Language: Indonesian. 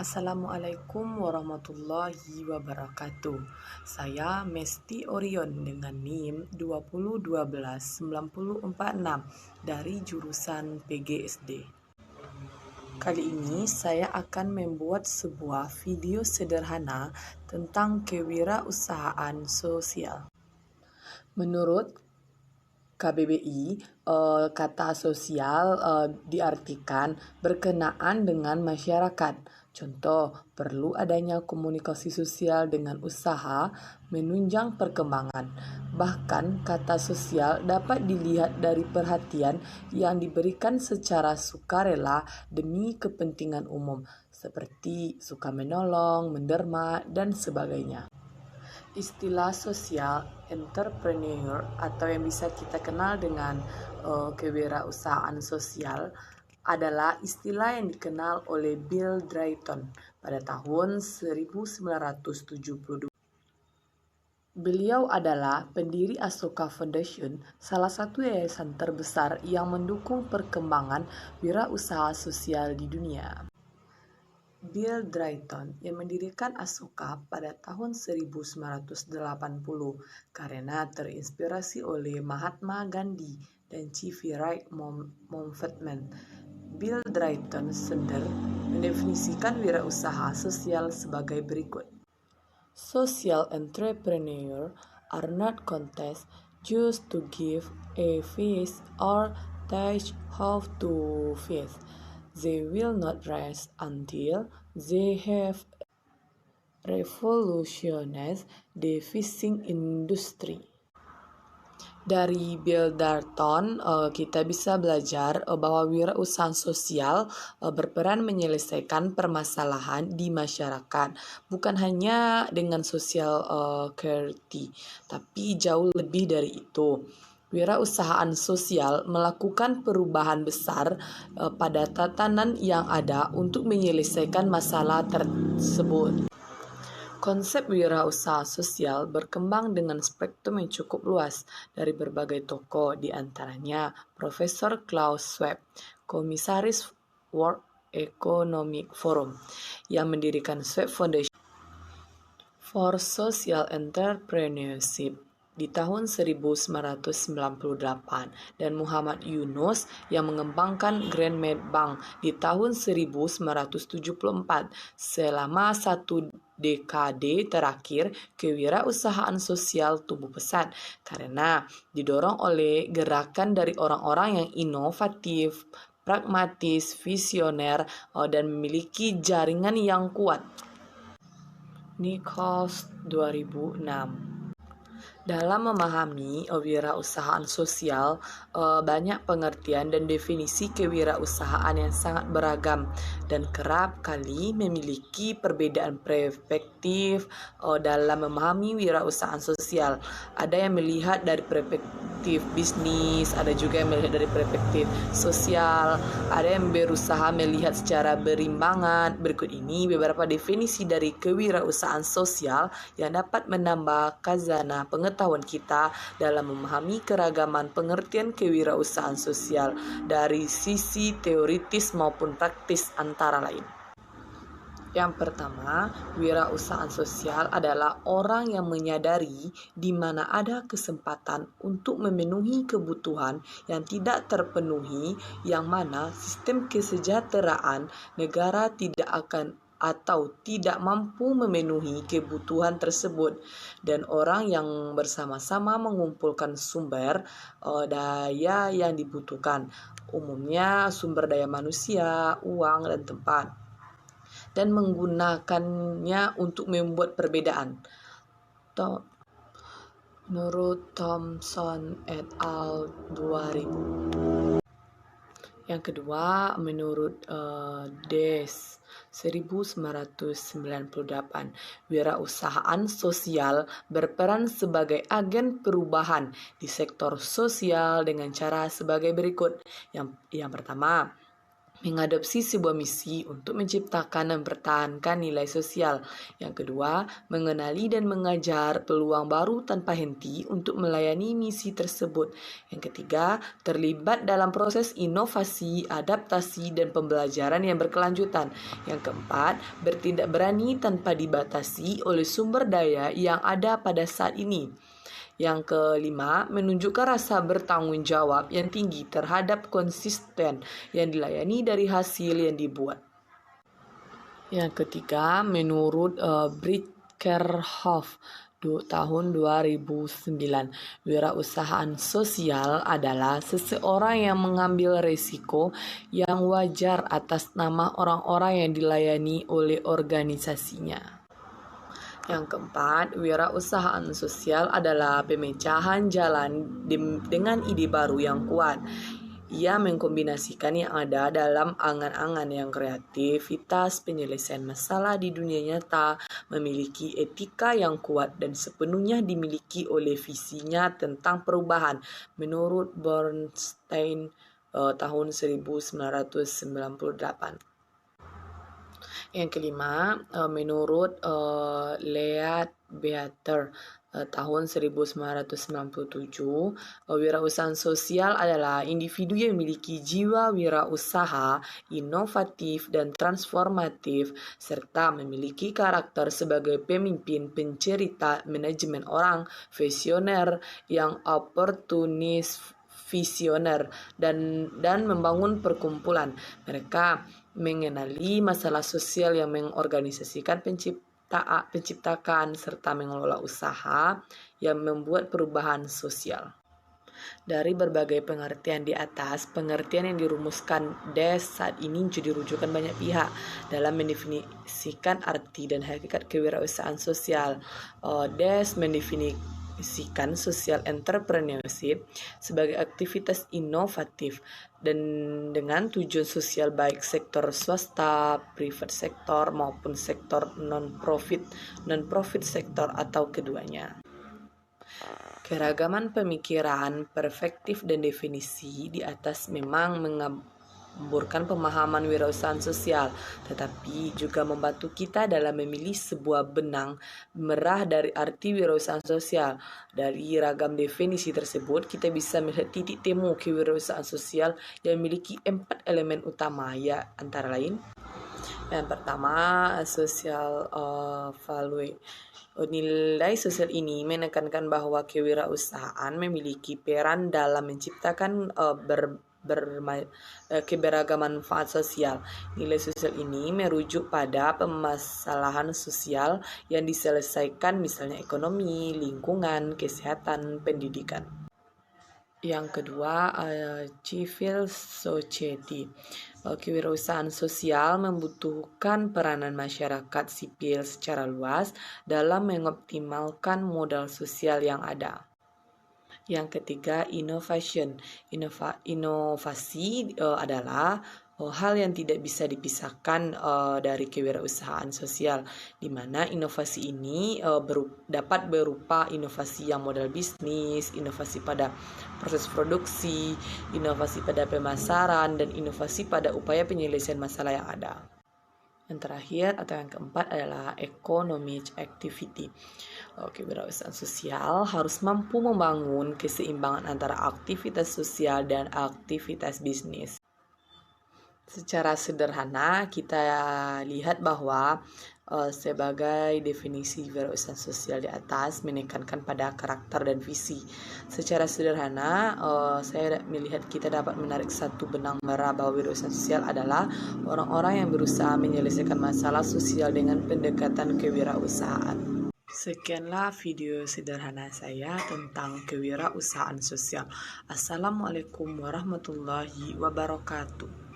Assalamualaikum warahmatullahi wabarakatuh. Saya Mesti Orion dengan NIM 2012946 dari jurusan PGSD. Kali ini saya akan membuat sebuah video sederhana tentang kewirausahaan sosial. Menurut KBBI, kata sosial diartikan berkenaan dengan masyarakat. Contoh, perlu adanya komunikasi sosial dengan usaha menunjang perkembangan. Bahkan, kata sosial dapat dilihat dari perhatian yang diberikan secara sukarela demi kepentingan umum, seperti suka menolong, menderma, dan sebagainya. Istilah sosial entrepreneur atau yang bisa kita kenal dengan kewirausahaan sosial adalah istilah yang dikenal oleh Bill Drayton pada tahun 1972. Beliau adalah pendiri Asoka Foundation, salah satu yayasan terbesar yang mendukung perkembangan wirausaha sosial di dunia. Bill Drayton yang mendirikan Asoka pada tahun 1980 karena terinspirasi oleh Mahatma Gandhi dan C.V. Wright Mountbatten. Bill Drayton sendiri mendefinisikan wirausaha sosial sebagai berikut. Social entrepreneur are not contests just to give a feast or teach how to feast. They will not rest until they have revolutionized the fishing industry. Dari Bill Drayton, kita bisa belajar bahwa wirausaha sosial berperan menyelesaikan permasalahan di masyarakat, bukan hanya dengan social security, tapi jauh lebih dari itu. Wirausahaan sosial melakukan perubahan besar pada tatanan yang ada untuk menyelesaikan masalah tersebut. Konsep wirausaha sosial berkembang dengan spektrum yang cukup luas dari berbagai tokoh, di antaranya Profesor Klaus Schwab, Komisaris World Economic Forum, yang mendirikan Schwab Foundation for Social Entrepreneurship di tahun 1998 dan Muhammad Yunus yang mengembangkan GrandMed Bank di tahun 1974. Selama satu dekade terakhir, kewirausahaan sosial tumbuh pesat karena didorong oleh gerakan dari orang-orang yang inovatif, pragmatis, visioner, dan memiliki jaringan yang kuat. Nichols 2006. Dalam memahami wirausahaan sosial, banyak pengertian dan definisi kewirausahaan yang sangat beragam dan kerap kali memiliki perbedaan perspektif dalam memahami wirausahaan sosial. Ada yang melihat dari perspektif bisnis, ada juga yang melihat dari perspektif sosial, ada yang berusaha melihat secara berimbangan. Berikut ini beberapa definisi dari kewirausahaan sosial yang dapat menambah khazanah pengetahuan kita dalam memahami keragaman pengertian kewirausahaan sosial dari sisi teoritis maupun praktis antara lain. Yang pertama, wirausahaan sosial adalah orang yang menyadari di mana ada kesempatan untuk memenuhi kebutuhan yang tidak terpenuhi, yang mana sistem kesejahteraan negara tidak akan atau tidak mampu memenuhi kebutuhan tersebut, dan orang yang bersama-sama mengumpulkan sumber daya yang dibutuhkan, umumnya sumber daya manusia, uang, dan tempat, dan menggunakannya untuk membuat perbedaan. Menurut Thompson et al. 2000. Yang kedua, menurut Des 1998, wirausahaan sosial berperan sebagai agen perubahan di sektor sosial dengan cara sebagai berikut. Yang pertama, mengadopsi sebuah misi untuk menciptakan dan mempertahankan nilai sosial. Yang kedua, mengenali dan mengajar peluang baru tanpa henti untuk melayani misi tersebut. Yang ketiga, terlibat dalam proses inovasi, adaptasi, dan pembelajaran yang berkelanjutan. Yang keempat, bertindak berani tanpa dibatasi oleh sumber daya yang ada pada saat ini. Yang kelima, menunjukkan rasa bertanggung jawab yang tinggi terhadap konsisten yang dilayani dari hasil yang dibuat. Yang ketiga, menurut Bridkerhoff tahun 2009, wirausahaan sosial adalah seseorang yang mengambil risiko yang wajar atas nama orang-orang yang dilayani oleh organisasinya. Yang keempat, wirausahaan sosial adalah pemecahan jalan dengan ide baru yang kuat. Ia mengkombinasikan yang ada dalam angan-angan yang kreativitas, penyelesaian masalah di dunia nyata, memiliki etika yang kuat dan sepenuhnya dimiliki oleh visinya tentang perubahan. Menurut Bernstein tahun 1998. Yang kelima, menurut Leadbeater tahun 1997, wirausahaan sosial adalah individu yang memiliki jiwa wirausaha, inovatif dan transformatif, serta memiliki karakter sebagai pemimpin, pencerita, manajemen orang, visioner yang oportunis, visioner dan membangun perkumpulan. Mereka mengenali masalah sosial yang mengorganisasikan penciptakan serta mengelola usaha yang membuat perubahan sosial. Dari berbagai pengertian di atas, pengertian yang dirumuskan DES saat ini menjadi rujukan banyak pihak dalam mendefinisikan arti dan hakikat kewirausahaan sosial. DES mendefinisikan social entrepreneurship sebagai aktivitas inovatif dan dengan tujuan sosial baik sektor swasta, private sektor maupun sektor non-profit sektor atau keduanya. Keragaman pemikiran, perspektif, dan definisi di atas memang mengaburkan pemahaman wirausahaan sosial, tetapi juga membantu kita dalam memilih sebuah benang merah dari arti wirausahaan sosial. Dari ragam definisi tersebut, kita bisa melihat titik temu kewirausahaan sosial yang memiliki 4 elemen utama, ya antara lain. Yang pertama, social value. Nilai sosial ini menekankan bahwa kewirausahaan memiliki peran dalam menciptakan keberagaman manfaat sosial. Nilai sosial ini merujuk pada permasalahan sosial yang diselesaikan, misalnya ekonomi, lingkungan, kesehatan, pendidikan. Yang kedua, civil society. Kewirausahaan sosial membutuhkan peranan masyarakat sipil secara luas dalam mengoptimalkan modal sosial yang ada. Yang ketiga, innovation. Inovasi adalah hal yang tidak bisa dipisahkan dari kewirausahaan sosial, di mana inovasi ini dapat berupa inovasi yang modal bisnis, inovasi pada proses produksi, inovasi pada pemasaran, dan inovasi pada upaya penyelesaian masalah yang ada. Yang terakhir atau yang keempat adalah economic activity. Kewirausahaan sosial harus mampu membangun keseimbangan antara aktivitas sosial dan aktivitas bisnis. Secara sederhana kita lihat bahwa sebagai definisi wirausahaan sosial di atas menekankan pada karakter dan visi. Secara sederhana saya melihat kita dapat menarik satu benang merah bahwa wirausahaan sosial adalah orang-orang yang berusaha menyelesaikan masalah sosial dengan pendekatan kewirausahaan. Sekianlah video sederhana saya tentang kewirausahaan sosial. Assalamualaikum warahmatullahi wabarakatuh.